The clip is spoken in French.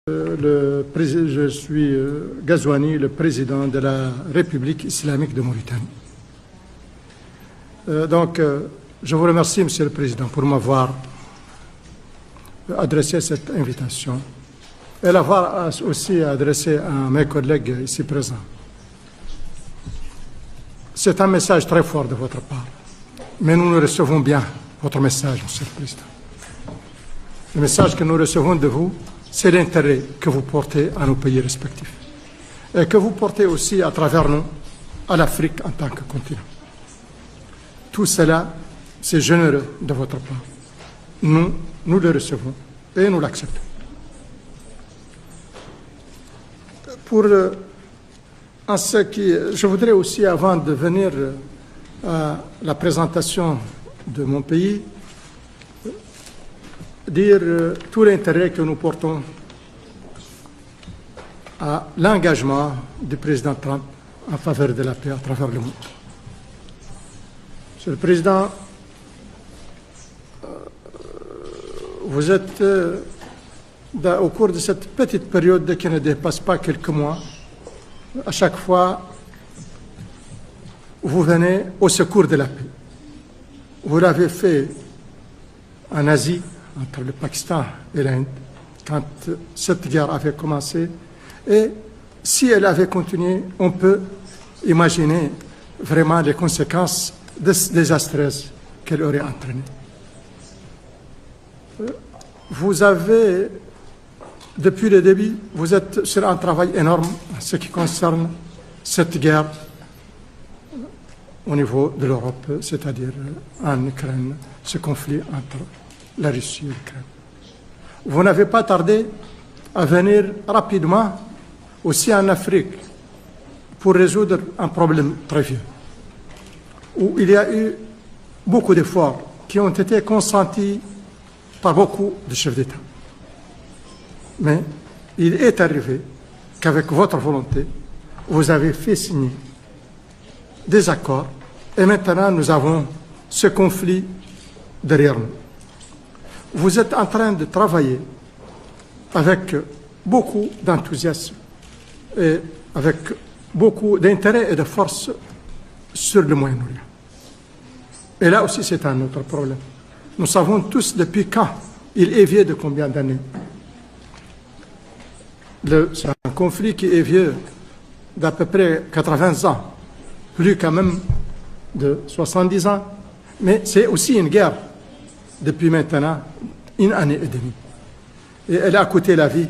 Je suis Ghazouani, le président de la République islamique de Mauritanie. Je vous remercie, Monsieur le Président, pour m'avoir adressé cette invitation et l'avoir aussi adressé à mes collègues ici présents. C'est un message très fort de votre part, mais nous recevons bien votre message, Monsieur le Président. Le message que nous recevons de vous, c'est l'intérêt que vous portez à nos pays respectifs et que vous portez aussi à travers nous à l'Afrique en tant que continent. Tout cela, c'est généreux de votre part. Nous le recevons et nous l'acceptons. Je voudrais aussi, avant de venir à la présentation de mon pays, dire tout l'intérêt que nous portons à l'engagement du président Trump en faveur de la paix à travers le monde. Monsieur le Président, vous êtes, au cours de cette petite période qui ne dépasse pas quelques mois, à chaque fois, vous venez au secours de la paix. Vous l'avez fait en Asie, entre le Pakistan et l'Inde, quand cette guerre avait commencé. Et si elle avait continué, on peut imaginer vraiment les conséquences désastreuses qu'elle aurait entraînées. Vous avez, depuis le début, vous êtes sur un travail énorme en ce qui concerne cette guerre au niveau de l'Europe, c'est-à-dire en Ukraine, ce conflit entre la Russie et l'Ukraine. Vous n'avez pas tardé à venir rapidement aussi en Afrique pour résoudre un problème très vieux, où il y a eu beaucoup d'efforts qui ont été consentis par beaucoup de chefs d'État. Mais il est arrivé qu'avec votre volonté, vous avez fait signer des accords et maintenant nous avons ce conflit derrière nous. Vous êtes en train de travailler avec beaucoup d'enthousiasme et avec beaucoup d'intérêt et de force sur le Moyen-Orient. Et là aussi, c'est un autre problème. Nous savons tous depuis quand il est vieux, de combien d'années. C'est un conflit qui est vieux d'à peu près 80 ans, plus quand même de 70 ans, mais c'est aussi une guerre depuis maintenant une année et demie. Et elle a coûté la vie